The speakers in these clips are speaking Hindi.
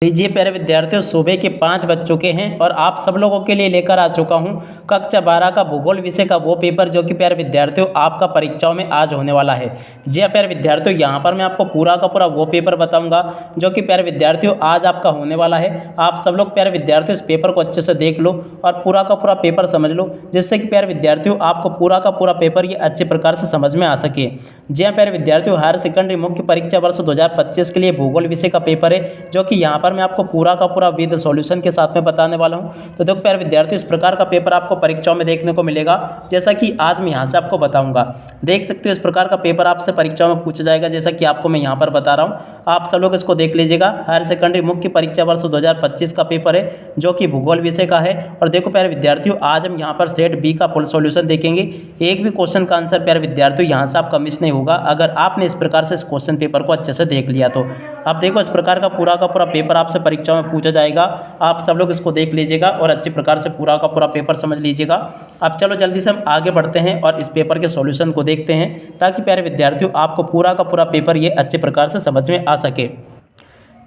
लीजिए प्यारे विद्यार्थियों, सुबह के 5 बज चुके हैं और आप सब लोगों के लिए लेकर आ चुका हूं कक्षा 12 का भूगोल विषय का वो पेपर जो कि प्यारे विद्यार्थियों आपका परीक्षाओं में आज होने वाला है। जी हाँ प्यारे विद्यार्थियों, यहां पर मैं आपको पूरा का पूरा वो पेपर बताऊंगा जो कि प्यारे विद्यार्थियों आज आपका होने वाला है। आप सब लोग प्यारे विद्यार्थियों इस पेपर को अच्छे से देख लो और पूरा का पूरा पेपर समझ लो, जिससे कि प्यारे विद्यार्थियों आपको पूरा का पूरा पेपर ये अच्छे प्रकार से समझ में आ सके। जी हाँ प्यारे विद्यार्थियों, हायर सेकेंडरी मुख्य परीक्षा वर्ष 2025 के लिए भूगोल विषय का पेपर है जो कि यहाँ पर मैं आपको पूरा का पूरा विद सॉल्यूशन के साथ में बताने वाला हूँ। तो देखो प्यारे विद्यार्थियों, इस प्रकार का पेपर आपको परीक्षाओं में देखने को मिलेगा, जैसा कि आज मैं यहाँ से आपको बताऊंगा। देख सकते हो इस प्रकार का पेपर आपसे परीक्षाओं में पूछा जाएगा, जैसा कि आपको मैं यहाँ पर बता रहा हूँ। आप सब लोग इसको देख लीजिएगा। हायर सेकेंडरी मुख्य परीक्षा वर्ष 2025 का पेपर है जो कि भूगोल विषय का है। और देखो प्यारे विद्यार्थियों, आज हम यहाँ पर सेट बी का फुल सॉल्यूशन देखेंगे। एक भी क्वेश्चन का आंसर प्यारे विद्यार्थियों यहाँ से आपका मिस नहीं होगा अगर आपने इस प्रकार से इस क्वेश्चन पेपर को अच्छे से देख लिया तो। आप देखो इस प्रकार का पूरा पेपर आपसे परीक्षा में पूछा जाएगा। आप सब लोग इसको देख लीजिएगा और अच्छे प्रकार से पूरा का पूरा पेपर समझ लीजिएगा। अब चलो जल्दी से हम आगे बढ़ते हैं और इस पेपर के सॉल्यूशन को देखते हैं, ताकि प्यारे विद्यार्थियों आपको पूरा का पूरा पेपर ये अच्छे प्रकार से समझ में आ सके।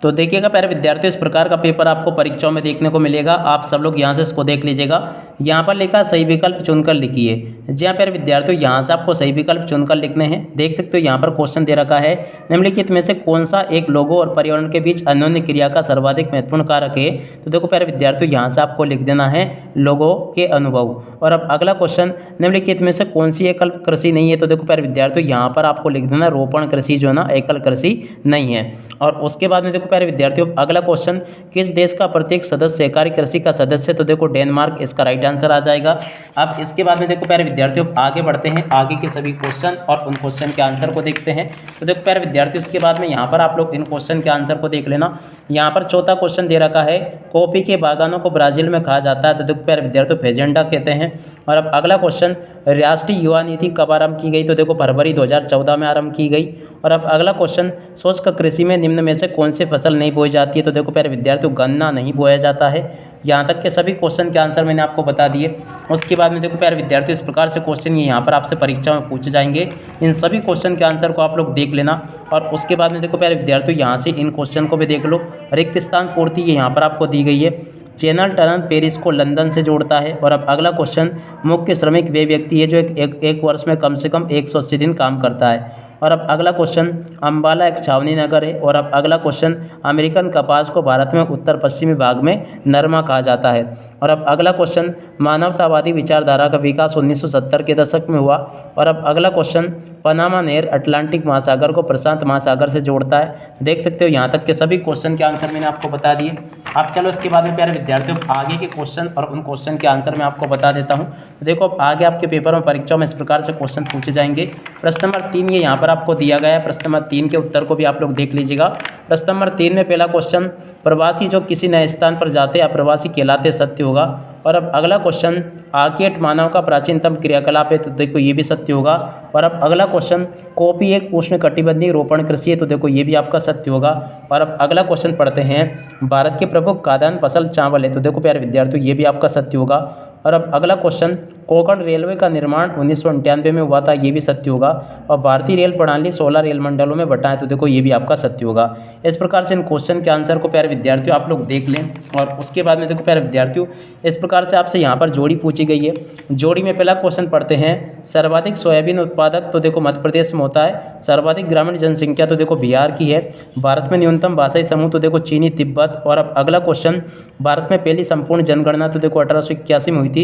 तो देखिएगा प्यारे विद्यार्थियों, इस प्रकार का पेपर आपको परीक्षाओं में देखने को मिलेगा। आप सब लोग यहाँ से इसको देख लीजिएगा। यहाँ पर लिखा सही विकल्प चुनकर लिखिए। जी हाँ प्यारे विद्यार्थियों, यहाँ से आपको सही विकल्प चुनकर लिखने हैं। देख सकते हो यहाँ पर क्वेश्चन दे रखा है, निम्नलिखित में से कौन सा एक लोगों और पर्यावरण के बीच अन्योन्य क्रिया का सर्वाधिक महत्वपूर्ण कारक है। तो देखो प्यारे विद्यार्थियों, यहाँ से आपको लिख देना है लोगों के अनुभव। और अब अगला क्वेश्चन, निम्नलिखित में से कौन सी एकल कृषि नहीं है। तो देखो प्यारे विद्यार्थियों, यहाँ पर आपको लिख देना रोपण कृषि जो है ना, एकल कृषि नहीं है। और उसके बाद में देखो प्यारे विद्यार्थियों, अगला क्वेश्चन, किस देश का प्रत्येक सदस्य सहकारी कृषि का सदस्य। तो देखो डेनमार्क इसका राइट आंसर आ जाएगा। अब इसके बाद में देखो प्यारे विद्यार्थियों, आगे बढ़ते हैं, आगे के सभी क्वेश्चन और उन क्वेश्चन के आंसर को देखते हैं। तो देखो प्यारे विद्यार्थियों, इसके बाद में यहाँ पर आप लोग इन क्वेश्चन के आंसर को देख लेना। यहाँ पर चौथा क्वेश्चन दे रखा है, कॉफी के बागानों को ब्राजील में कहा जाता है। तो देखो प्यारे विद्यार्थियों, फेजेंडा कहते हैं। और अब अगला क्वेश्चन, राष्ट्रीय युवा नीति कब आरंभ की गई। तो देखो फरवरी 2014 में आरंभ की गई। और अब अगला क्वेश्चन, शुष्क कृषि में निम्न में से कौन सी फसल नहीं बोई जाती है। तो देखो प्यारे विद्यार्थियों, गन्ना नहीं बोया जाता है। यहाँ तक के सभी क्वेश्चन के आंसर मैंने आपको बता दिए। उसके बाद में देखो प्यारे विद्यार्थियों, इस प्रकार से क्वेश्चन ये यहाँ पर आपसे परीक्षा में पूछे जाएंगे। इन सभी क्वेश्चन के आंसर को आप लोग देख लेना। और उसके बाद में देखो प्यारे विद्यार्थियों, यहाँ से इन क्वेश्चन को भी देख लो। रिक्त स्थान पूर्ति ये यहाँ पर आपको दी गई है। चैनल टनल पेरिस को लंदन से जोड़ता है। और अब अगला क्वेश्चन, मुख्य श्रमिक वे व्यक्ति है जो एक वर्ष में कम से कम 180 दिन काम करता है। और अब अगला क्वेश्चन, अम्बाला एक छावनी नगर है। और अब अगला क्वेश्चन, अमेरिकन कपास को भारत में उत्तर पश्चिमी भाग में नरमा कहा जाता है। और अब अगला क्वेश्चन, मानवतावादी विचारधारा का विकास 1970 के दशक में हुआ। और अब अगला क्वेश्चन, पनामा नहर अटलांटिक महासागर को प्रशांत महासागर से जोड़ता है। देख सकते हो यहाँ तक के सभी क्वेश्चन के आंसर मैंने आपको बता दिए। अब चलो इसके बाद में प्यारे विद्यार्थियों, आगे के क्वेश्चन और उन क्वेश्चन के आंसर मैं आपको बता देता हूँ। देखो अब आगे आपके पेपर में परीक्षा में इस प्रकार से क्वेश्चन पूछे जाएंगे। प्रश्न नंबर 3 ये यहाँ पर आपको दिया गया है। प्रश्न नंबर 3 के उत्तर को भी आप लोग देख लीजिएगा। प्रश्न नंबर 3 में पहला क्वेश्चन, प्रवासी जो किसी नए स्थान पर जाते हैं अप्रवासी कहलाते, सत्य होगा। और अब अगला क्वेश्चन, आर्कियट मानव का प्राचीनतम क्रियाकलाप है। तो देखो ये भी सत्य होगा। और अब अगला क्वेश्चन, कॉफी एक उष्णकटिबंधीय रोपण कृषि है। तो देखो ये भी आपका सत्य होगा। और अब अगला क्वेश्चन पढ़ते हैं, भारत की प्रमुख खाद्यान्न फसल चावल है। तो देखो प्यारे विद्यार्थियों, ये भी आपका सत्य होगा। और अब अगला क्वेश्चन, कोंकण रेलवे का निर्माण 1998 में हुआ था। ये भी सत्य होगा। और भारतीय रेल प्रणाली 16 रेल मंडलों में बटा है। तो देखो ये भी आपका सत्य होगा। इस प्रकार से इन क्वेश्चन के आंसर को प्यारे विद्यार्थियों आप लोग देख लें। और उसके बाद में देखो प्यारे विद्यार्थियों, इस प्रकार से आपसे यहाँ पर जोड़ी पूछी गई है। जोड़ी में पहला क्वेश्चन पढ़ते हैं, सर्वाधिक सोयाबीन उत्पादक। तो देखो मध्य प्रदेश में होता है। सर्वाधिक ग्रामीण जनसंख्या तो देखो बिहार की है। भारत में न्यूनतम भाषाई समूह तो देखो चीनी तिब्बत। और अब अगला क्वेश्चन, भारत में पहली संपूर्ण जनगणना तो देखो 1881 में हुई थी।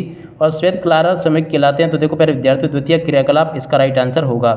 और श्वेत क्लारा श्रमिक कहलाते हैं। तो देखो प्यारे विद्यार्थियों, द्वितीय क्रियाकलाप इसका राइट आंसर होगा।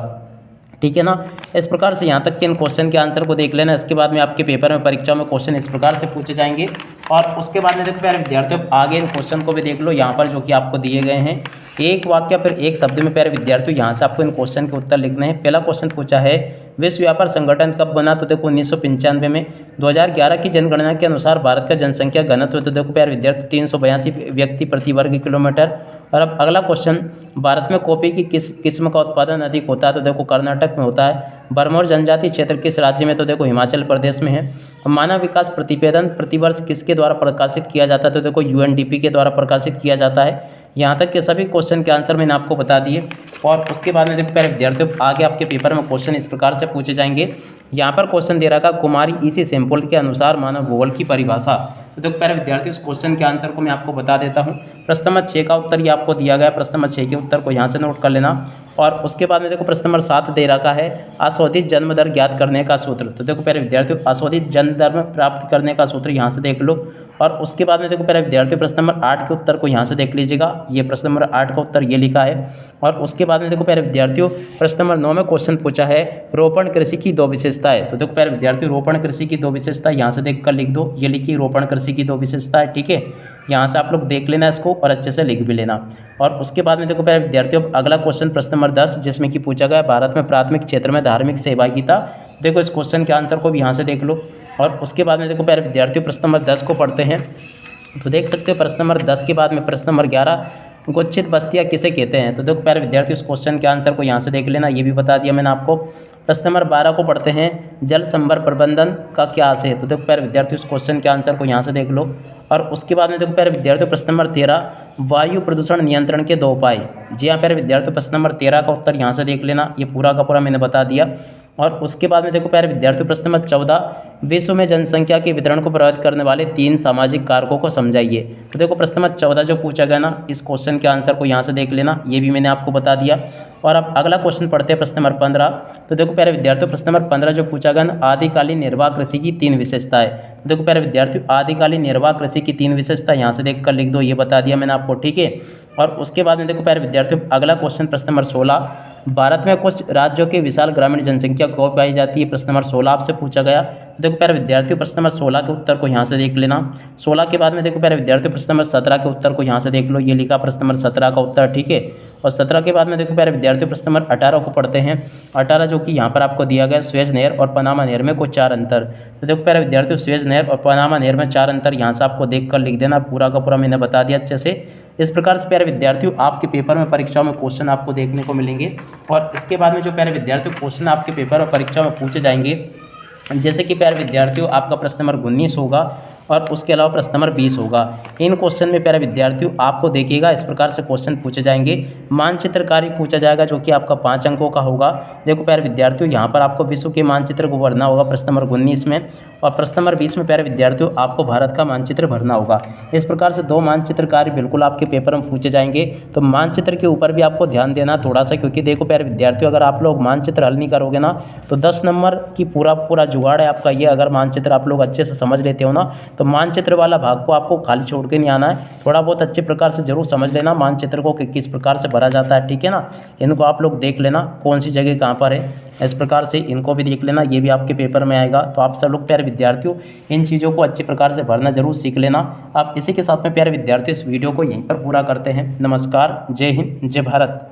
ठीक है ना। इस प्रकार से यहाँ तक के इन क्वेश्चन के आंसर को देख लेना। इसके बाद में आपके पेपर में परीक्षा में क्वेश्चन इस प्रकार से पूछे जाएंगे। और उसके बाद में देखो प्यारे विद्यार्थियों, आगे इन क्वेश्चन को भी देख लो यहाँ पर जो कि आपको दिए गए हैं। एक वाक्य फिर एक शब्द में प्यारे विद्यार्थियों यहाँ से आपको इन क्वेश्चन के उत्तर लिखने हैं। पहला क्वेश्चन पूछा है, विश्व व्यापार संगठन कब बना। तो देखो 1995 में। 2011 की जनगणना के अनुसार भारत का जनसंख्या घनत्व तो देखो प्यारे विद्यार्थियों 382 व्यक्ति प्रति वर्ग किलोमीटर। और अब अगला क्वेश्चन, भारत में कॉफी की किस किस्म का उत्पादन अधिक होता है। तो देखो कर्नाटक में होता है। भरमौर जनजाति क्षेत्र किस राज्य में। तो देखो हिमाचल प्रदेश में है। मानव विकास प्रतिवेदन प्रतिवर्ष किसके द्वारा प्रकाशित किया जाता है। तो देखो UNDP के द्वारा प्रकाशित किया जाता है। यहाँ तक के सभी क्वेश्चन के आंसर मैंने आपको बता दिए। और उसके बाद में देखो प्यारे विद्यार्थियों, आगे आपके पेपर में क्वेश्चन इस प्रकार से पूछे जाएंगे। यहाँ पर क्वेश्चन दे रखा कुमारी इसी सैंपल के अनुसार मानव भूगोल की परिभाषा। तो देखो प्यारे विद्यार्थियों, इस क्वेश्चन के आंसर को मैं आपको बता देता हूँ। प्रश्न नंबर 6 का उत्तर ये आपको दिया गया है। प्रश्न नंबर 6 के उत्तर को यहाँ से नोट कर लेना। और उसके बाद में देखो प्रश्न नंबर 7 दे रखा है अशोधित जन्म दर ज्ञात करने का सूत्र। तो देखो प्यारे विद्यार्थियों, अशोधित जन्म दर प्राप्त करने का सूत्र यहाँ से देख लो। और उसके बाद में देखो प्यारे विद्यार्थियों, प्रश्न नंबर 8 के उत्तर को यहाँ से देख लीजिएगा। ये प्रश्न नंबर 8 का उत्तर ये लिखा है। और उसके बाद में देखो प्यारे विद्यार्थियों, प्रश्न नंबर 9 में क्वेश्चन पूछा है रोपण कृषि की 2 विशेषताएं। तो देखो प्यारे विद्यार्थियों, रोपण कृषि की 2 विशेषताएं यहाँ से देख कर लिख दो। ये लिखी रोपण कृषि की 2 विशेषताएं, ठीक है। यहाँ से आप लोग देख लेना इसको और अच्छे से लिख भी लेना। और उसके बाद में देखो प्यारे विद्यार्थियों, अगला क्वेश्चन प्रश्न नंबर 10 जिसमें कि पूछा गया भारत में प्राथमिक क्षेत्र में धार्मिक सहभागिता। देखो इस क्वेश्चन के आंसर को भी यहाँ से देख लो। और उसके बाद में देखो प्यारे विद्यार्थियों, प्रश्न नंबर 10 को पढ़ते हैं। तो देख सकते हो प्रश्न नंबर 10 के बाद में प्रश्न नंबर 11 गुच्छित बस्तियाँ किसे कहते हैं। तो देखो प्यारे विद्यार्थियों, इस क्वेश्चन के आंसर को यहाँ से देख लेना, ये भी बता दिया मैंने आपको। प्रश्न नंबर 12 को पढ़ते हैं जल संभर प्रबंधन का क्या आशय है। तो देखो प्यारे विद्यार्थियों, इस क्वेश्चन के आंसर को यहाँ से देख लो। और उसके बाद में देखो प्यारे विद्यार्थियों, प्रश्न नंबर 13 वायु प्रदूषण नियंत्रण के 2 उपाय। जी हाँ प्यारे विद्यार्थियों, प्रश्न नंबर 13 का उत्तर यहाँ से देख लेना, ये पूरा का पूरा मैंने बता दिया। और उसके बाद में देखो प्यारे विद्यार्थियों, प्रश्न नंबर 14 विश्व में जनसंख्या के वितरण को प्रभावित करने वाले 3 सामाजिक कारकों को समझाइए। तो देखो प्रश्न नंबर 14 जो पूछा गया ना, इस क्वेश्चन के आंसर को यहाँ से देख लेना, ये भी मैंने आपको बता दिया। और अब अगला क्वेश्चन पढ़ते हैं प्रश्न नंबर 15। तो देखो प्यारे विद्यार्थियों, प्रश्न नंबर 15 जो पूछा गया ना, आदिकालीन निर्वाह कृषि की 3 विशेषताएं। तो देखो प्यारे विद्यार्थियों, आदिकालीन निर्वाह कृषि की 3 विशेषता यहाँ से देख कर लिख दो, ये बता दिया मैंने आपको, ठीक है। और उसके बाद में देखो प्यारे विद्यार्थियों, अगला क्वेश्चन प्रश्न नंबर 16 भारत में कुछ राज्यों के विशाल ग्रामीण जनसंख्या को पाई जाती है। प्रश्न नंबर 16 आपसे पूछा गया। तो देखो प्यारे विद्यार्थियों, प्रश्न नंबर 16 के उत्तर को यहाँ से देख लेना। 16 के बाद में देखो प्यारे विद्यार्थियों, प्रश्न नंबर 17 के उत्तर को यहाँ से देख लो, ये लिखा प्रश्न नंबर 17 का उत्तर, ठीक है। और 17 के बाद में देखो प्यारे विद्यार्थियों, प्रश्न नंबर 18 को पढ़ते हैं। 18 जो कि यहाँ पर आपको दिया गया स्वेज नहर और पनामा नहर में कुछ 4 अंतर। तो देखो प्यारे विद्यार्थियों, स्वेज नहर और पनामा नहर में 4 अंतर यहाँ से आपको देख कर लिख देना, पूरा का पूरा मैंने बता दिया अच्छे से। इस प्रकार से प्यारे विद्यार्थियों, आपके पेपर में परीक्षाओं में क्वेश्चन आपको देखने को मिलेंगे। और इसके बाद में जो प्यारे विद्यार्थियों क्वेश्चन आपके पेपर और परीक्षा में पूछे जाएंगे, जैसे कि प्यारे विद्यार्थियों आपका प्रश्न नंबर 19 होगा और उसके अलावा प्रश्न नंबर 20 होगा। इन क्वेश्चन में प्यारे विद्यार्थियों आपको देखिएगा इस प्रकार से क्वेश्चन पूछे जाएंगे। मानचित्रकारी पूछा जाएगा जो कि आपका 5 अंकों का होगा। देखो प्यारे विद्यार्थियों, यहाँ पर आपको विश्व के मानचित्र को भरना होगा प्रश्न नंबर 19 में। और प्रश्न नंबर 20 में प्यारे विद्यार्थियों आपको भारत का मानचित्र भरना होगा। इस प्रकार से 2 मानचित्र कार्य बिल्कुल आपके पेपर में पूछे जाएंगे। तो मानचित्र के ऊपर भी आपको ध्यान देना थोड़ा सा, क्योंकि देखो प्यारे विद्यार्थियों, अगर आप लोग मानचित्र हल नहीं करोगे ना, तो 10 नंबर की पूरा जुगाड़ है आपका ये। अगर मानचित्र आप लोग अच्छे से समझ लेते हो ना, तो मानचित्र वाला भाग को आपको खाली छोड़ के नहीं आना है। थोड़ा बहुत अच्छे प्रकार से जरूर समझ लेना मानचित्र को कि किस प्रकार से भरा जाता है, ठीक है ना। इनको आप लोग देख लेना कौन सी जगह कहाँ पर है, इस प्रकार से इनको भी देख लेना, ये भी आपके पेपर में आएगा। तो आप सब लोग प्यारे विद्यार्थियों इन चीज़ों को अच्छे प्रकार से भरना जरूर सीख लेना। आप इसी के साथ में प्यारे विद्यार्थियों इस वीडियो को यहीं पर पूरा करते हैं। नमस्कार, जय हिंद, जय भारत।